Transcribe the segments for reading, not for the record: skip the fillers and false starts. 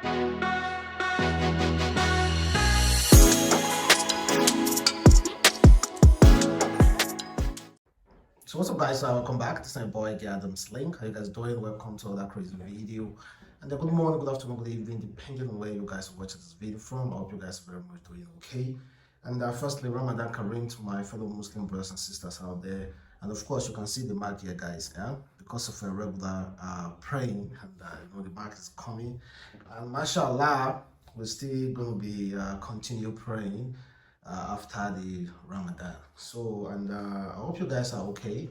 So what's up, guys? Welcome back. This is my boy Adamslink. How you guys doing? Welcome to another crazy video. And good morning, good afternoon, good evening, depending on where you guys are watching this video from. I hope you guys are very much doing okay. And firstly, Ramadan Kareem to my fellow Muslim brothers and sisters out there. And of course, you can see the mark here, guys. Yeah, because of a regular praying, and the mark is coming. And mashallah, we're still going to be continue praying after the Ramadan. So, and I hope you guys are okay,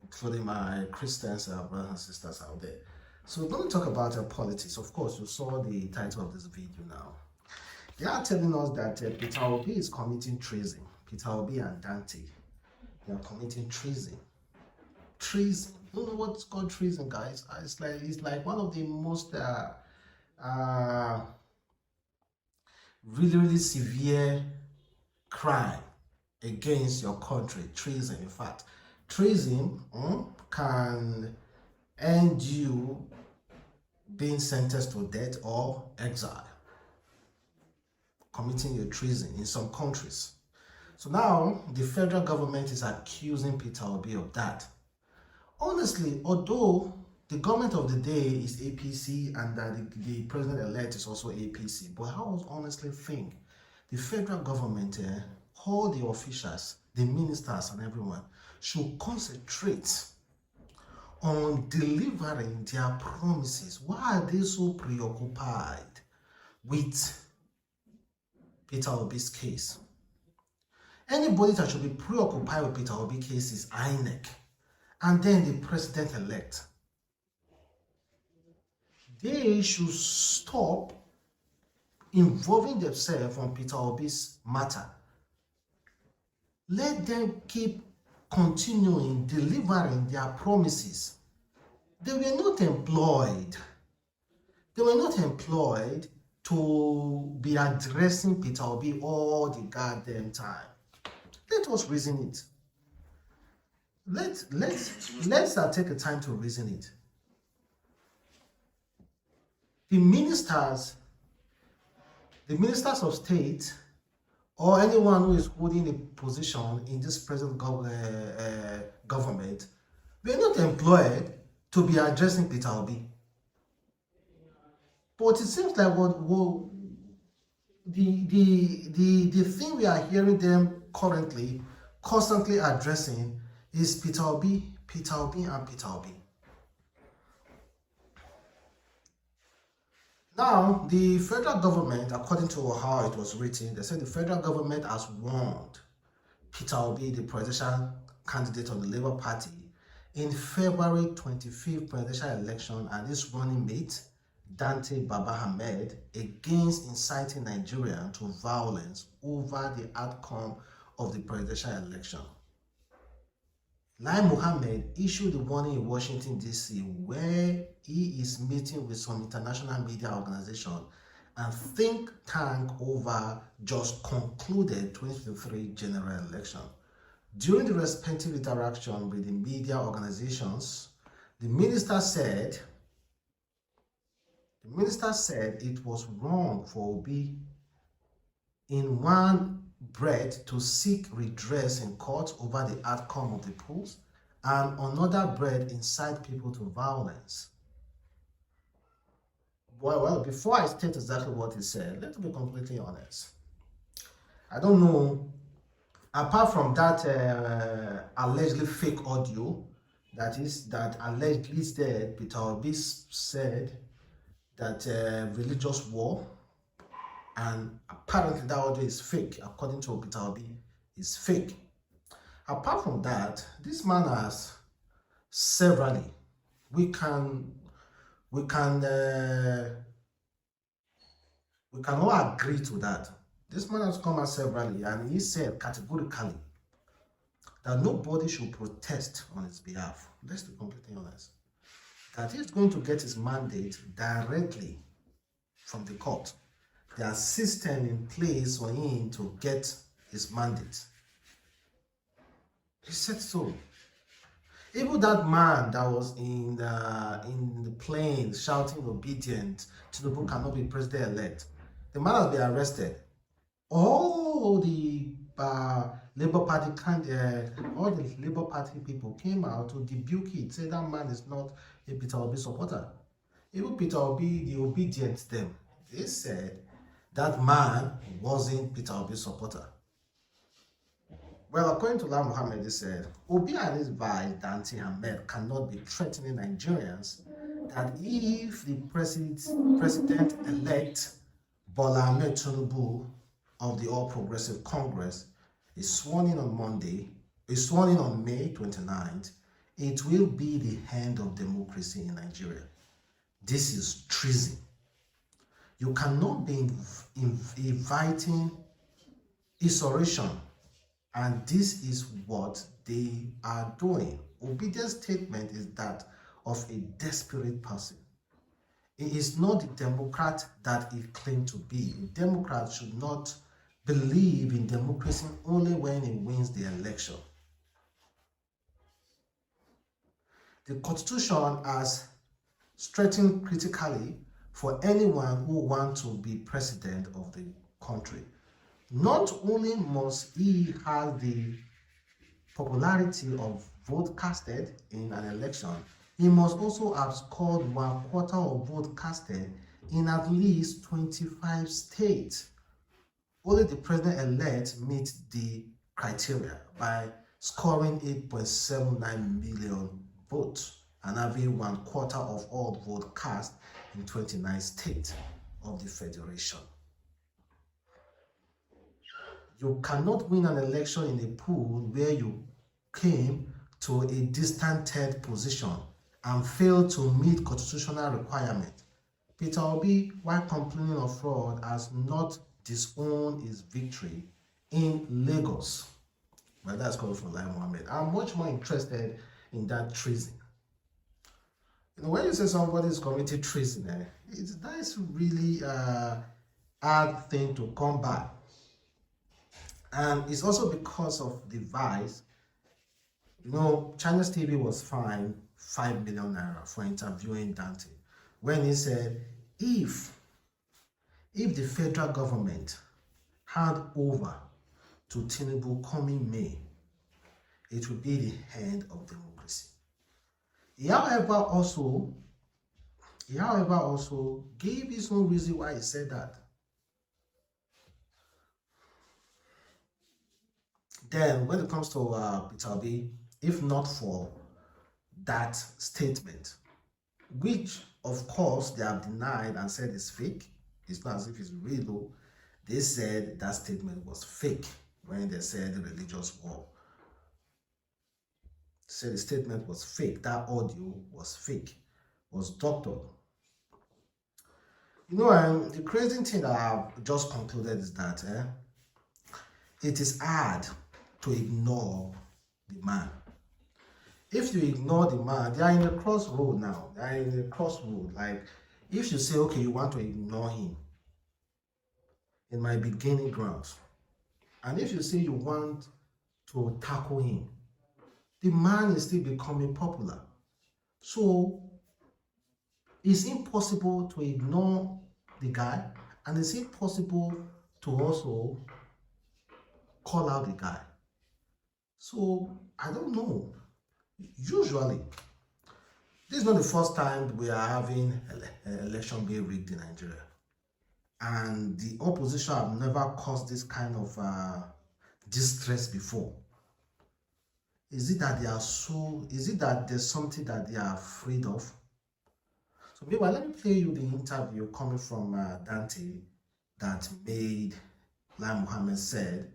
including my Christians brothers and sisters out there. So, we're going to talk about politics. Of course, you saw the title of this video now. They are telling us that Peter Obi is committing treason. Peter Obi and Dante, they are committing treason. Treason. You don't know what's called treason, guys? It's like one of the most really severe crime against your country. Treason. In fact, treason can end you being sentenced to death or exile. Committing your treason in some countries. So now the federal government is accusing Peter Obi of that. Honestly, although the government of the day is APC and the president-elect is also APC, but I was honestly think the federal government, all the officials, the ministers and everyone should concentrate on delivering their promises. Why are they so preoccupied with Peter Obi's case? Anybody that should be preoccupied with Peter Obi's case is INEC and then the president-elect. They should stop involving themselves on Peter Obi's matter. Let them keep continuing delivering their promises. They were not employed. They were not employed to be addressing Peter Obi all the goddamn time. Let us reason it. Let's take a time to reason it. The ministers of state, or anyone who is holding a position in this present government, we are not employed to be addressing Peter Obi. But it seems like the thing we are hearing them currently constantly addressing is Peter Obi, Peter Obi, and Peter Obi. Now, the federal government, according to how it was written, they said the federal government has warned Peter Obi, the presidential candidate of the Labour Party, in February 25th presidential election and his running mate, Dante Baba Ahmed, against inciting Nigerians to violence over the outcome of the presidential election. Lai Mohammed issued a warning in Washington, D.C., where he is meeting with some international media organization and think tank over just concluded 2023 general election. During the respective interaction with the media organizations, the minister said it was wrong for Obi in one breath to seek redress in court over the outcome of the polls, and another breath incite people to violence. Well, before I state exactly what he said, let's be completely honest. I don't know, apart from that allegedly fake audio that allegedly said Peter Obi said that religious war, and apparently that audio is fake. According to Peter Obi, is fake. Apart from that, this man has severally, we can all agree to that. This man has come out severally and he said categorically that nobody should protest on his behalf. Let's be completely honest. That he's going to get his mandate directly from the court. There are systems in place for him to get his mandate. He said so. Even that man that was in the plane shouting obedient, Tinubu cannot be president-elect. The man has been arrested. All the all the Labour Party people came out to debunk it, say that man is not a Peter Obi supporter. Even Peter Obi, the obedient them, they said that man wasn't Peter Obi's supporter. Well, according to Lai Mohammed, they said Obi and his vice Dante Ahmed cannot be threatening Nigerians that if the president-elect Bola Ahmed Tinubu of the All Progressive Congress is sworn in on May 29th, it will be the end of democracy in Nigeria. This is treason. You cannot be inviting insurrection, and this is what they are doing. Obidia's statement is that of a desperate person. It is not the Democrat that he claimed to be. A Democrat should not believe in democracy only when he wins the election. The Constitution has strengthened critically for anyone who wants to be president of the country. Not only must he have the popularity of vote casted in an election, he must also have scored 1/4 of vote casted in at least 25 states. Only the president-elect meets the criteria by scoring 8.79 million votes and having 1/4 of all votes cast in 29 states of the Federation. You cannot win an election in a pool where you came to a distant third position and failed to meet constitutional requirements. Peter Obi, while complaining of fraud, has not disowned his victory in Lagos. Well, that's coming from Lai Mohammed. I'm much more interested in that treason. You know, when you say somebody is committing treason, that's really a hard thing to come by. And it's also because of the vice. You know, China's TV was fined 5 million naira for interviewing Dante when he said, if the federal government hand over to Tinubu coming May, it will be the end of democracy. He, however, also gave his own reason why he said that. Then, when it comes to Peter Obi, if not for that statement, which of course they have denied and said is fake, it's not as if it's real though. They said that statement was fake when they said the religious war. They said the statement was fake, that audio was fake, was doctored. You know, the crazy thing that I've just concluded is that it is hard to ignore the man. If you ignore the man, they are in a crossroad now. They are in a crossroad. Like, if you say, okay, you want to ignore him, it might be gaining grounds. And if you say you want to tackle him, the man is still becoming popular. So, it's impossible to ignore the guy, and it's impossible to also call out the guy. So, I don't know. Usually, this is not the first time we are having election being rigged in Nigeria. And the opposition have never caused this kind of distress before. Is it that there's something that they are afraid of? So meanwhile, let me play you the interview coming from Dante that made Lai Mohammed said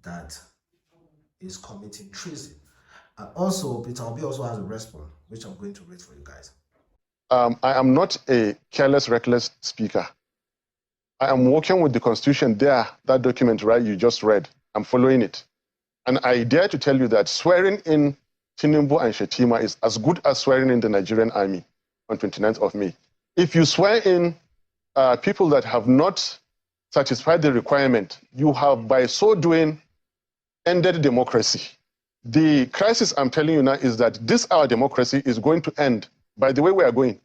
that he's committing treason. And also, Peter Obi also has a response, which I'm going to read for you guys. I am not a careless, reckless speaker. I am working with the Constitution there, that document, right, you just read. I'm following it. And I dare to tell you that swearing in Tinubu and Shetima is as good as swearing in the Nigerian army on 29th of May. If you swear in people that have not satisfied the requirement, you have, by so doing, ended democracy. The crisis I'm telling you now is that our democracy is going to end by the way we are going.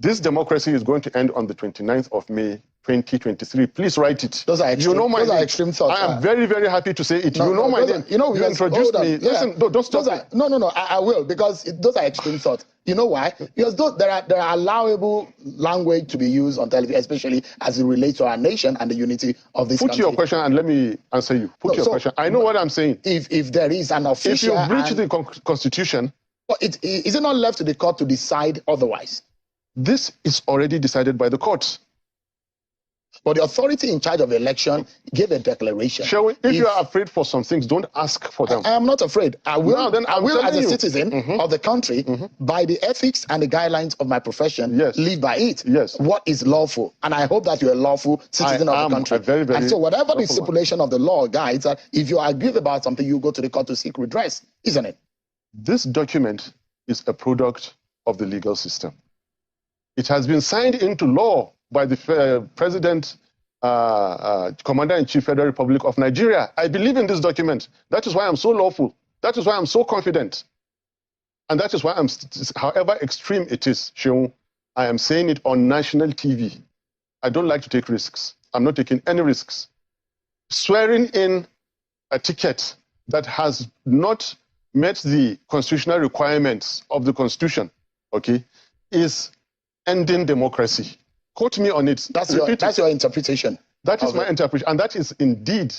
This democracy is going to end on the 29th of May, 2023. Please write it. Those are extreme, those are extreme thoughts. I am very, very happy to say it. You know my name. You introduced me. Yeah. Listen, don't stop me. No. I will, because those are extreme thoughts. You know why? Because there are allowable language to be used on television, especially as it relates to our nation and the unity of this country. Put your question and let me answer you. Put your question. I know what I'm saying. If there is an official... If you breach the Constitution... Is it not left to the court to decide otherwise? This is already decided by the courts. But the authority in charge of the election gave a declaration. If you are afraid for some things, don't ask for them. I am not afraid. I will, as a citizen of the country, by the ethics and the guidelines of my profession, live by it. What is lawful? And I hope that you're a lawful citizen of the country. Very, very and so whatever the stipulation of the law guides, if you are aggrieved about something, you go to the court to seek redress, isn't it? This document is a product of the legal system. It has been signed into law by the President, Commander-in-Chief, Federal Republic of Nigeria. I believe in this document. That is why I'm so lawful. That is why I'm so confident. And that is why however extreme it is, Sheung, I am saying it on national TV. I don't like to take risks. I'm not taking any risks. Swearing in a ticket that has not met the constitutional requirements of the Constitution, okay, is ending democracy. Quote me on it. That's your interpretation. That is my interpretation. And that is indeed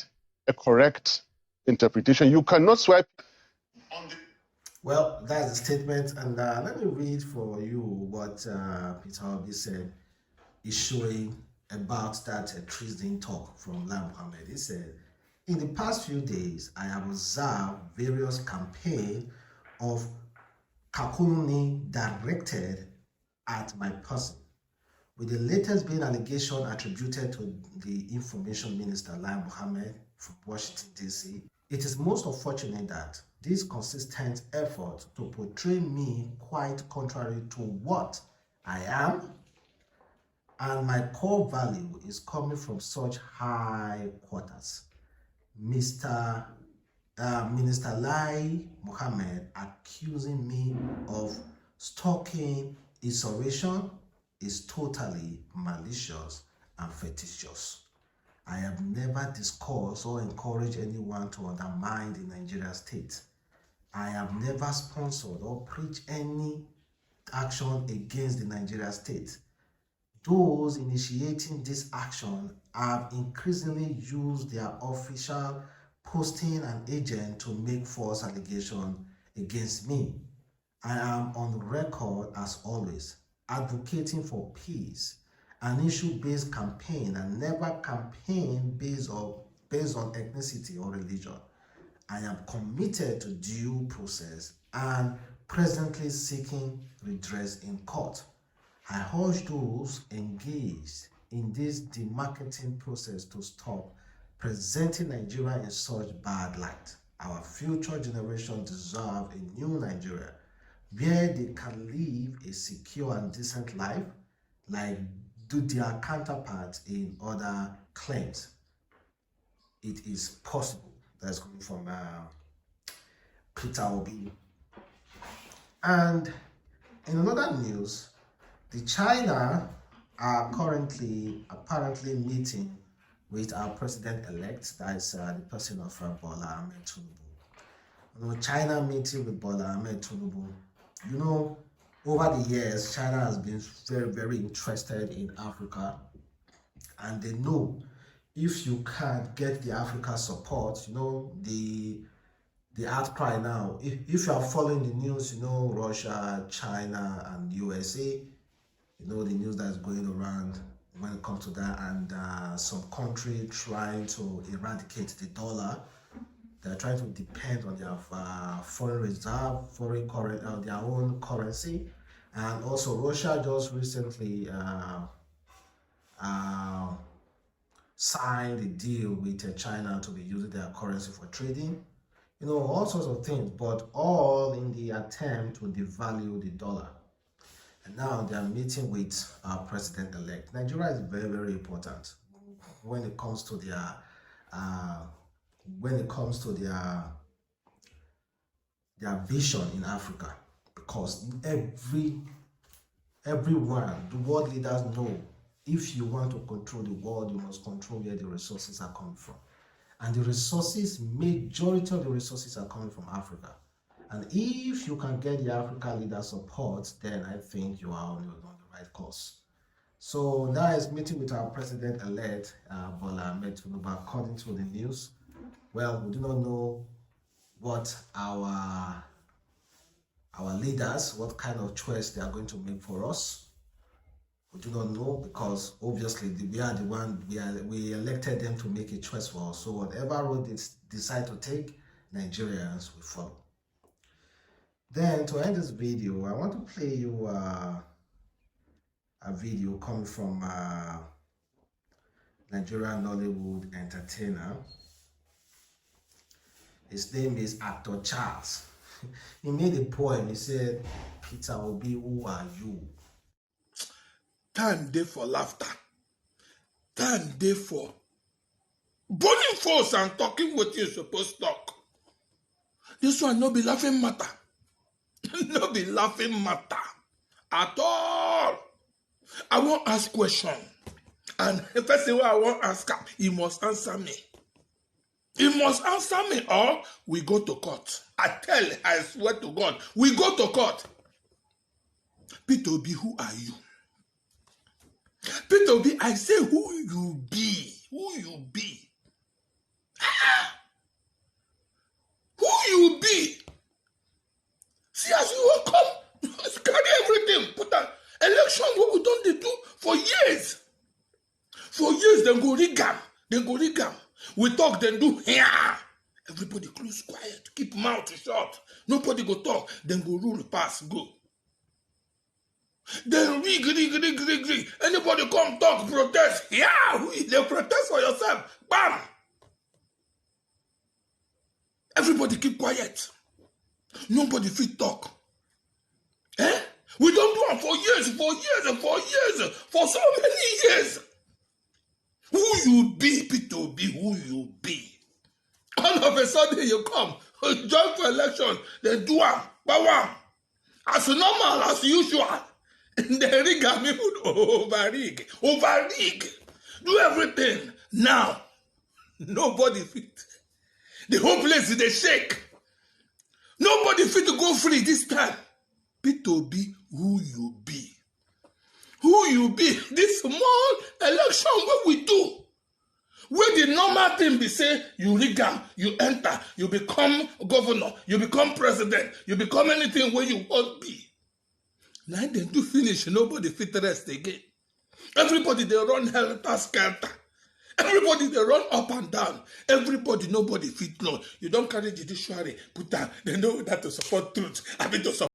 a correct interpretation. You cannot swipe on the... Well, that's the statement. And let me read for you what Peter Obi said, issuing about that treason talk from Lai Mohammed. He said, in the past few days, I have observed various campaigns of calumny directed at my person, with the latest being allegation attributed to the Information Minister Lai Mohammed from Washington, D.C. It is most unfortunate that this consistent effort to portray me quite contrary to what I am and my core value is coming from such high quarters. Minister Lai Mohammed accusing me of stalking insurrection is totally malicious and fictitious. I have never discussed or encouraged anyone to undermine the Nigerian state. I have never sponsored or preached any action against the Nigerian state. Those initiating this action have increasingly used their official posting and agent to make false allegations against me. I am on record as always advocating for peace, an issue-based campaign, and never campaign based on ethnicity or religion. I am committed to due process and presently seeking redress in court. I urge those engaged in this demarketing process to stop presenting Nigeria in such bad light. Our future generation deserve a new Nigeria where they can live a secure and decent life like do their counterparts in other claims. It is possible. That's coming from Peter Obi. And in another news, the China are currently apparently meeting with our president-elect, that is the person of Bola Ahmed Tinubu. You know, China meeting with Bola Ahmed Tinubu. You know, over the years, China has been very, very interested in Africa, and they know if you can't get the Africa support, you know, the outcry now. If you are following the news, you know, Russia, China, and USA, you know, the news that's going around when it comes to that, and some country trying to eradicate the dollar. They're trying to depend on their foreign reserve, their own currency. And also Russia just recently signed a deal with China to be using their currency for trading. You know, all sorts of things, but all in the attempt to devalue the dollar. And now they are meeting with our president-elect. Nigeria is very, very important when it comes to their their vision in Africa, because everyone, the world leaders know, if you want to control the world, you must control where the resources are coming from. And the resources, majority of the resources are coming from Africa. And if you can get the African leader support, then I think you are on the right course. So now is meeting with our president-elect, Bola Tinubu, according to the news. Well, we do not know what our leaders, what kind of choice they are going to make for us. We do not know, because obviously we are the one, we elected them to make a choice for us. So whatever road they decide to take, Nigerians will follow. Then to end this video, I want to play you a video coming from Nigerian Nollywood entertainer. His name is Actor Charles. He made a poem. He said, "Peter Obi, who are you?" Time day for laughter. Time day for burning force and talking what you're supposed to talk. This one no be laughing matter. No be laughing matter at all. I won't ask question. And the first thing I won't ask him, he must answer me. He must answer me, or we go to court. I swear to God, we go to court. Peter Obi, who are you? Peter Obi, I say who you be. Who you be. Who you be. See, as you will come, carry everything. Put an election what we don't do for years. For years, then go rig am. Then go rig am. We talk, then do here. Everybody close quiet. Keep mouth shut. Nobody go talk. Then go rule pass, go. Then rig. Anybody come talk, protest. Yeah, they protest for yourself. Bam. Everybody keep quiet. Nobody fit talk. Eh? We don't do it for years, for so many years. Who you be, Peter Obi, who you be. All of a sudden you come, join for election, then do am, bawam. As normal, as usual. The rig am even overrig. Do everything. Now, nobody fit. The whole place is a shake. Nobody fit to go free this time. Peter Obi, who you be. Who you be. This small election, what we do. Where the normal thing be say, you rig am, you enter, you become governor, you become president, you become anything where you want be. Now they do finish, nobody fit rest again. Everybody, they run helter-skelter. Everybody, they run up and down. Everybody, nobody fit no. You don't carry judiciary, put down. They know that to support truth. I mean to support.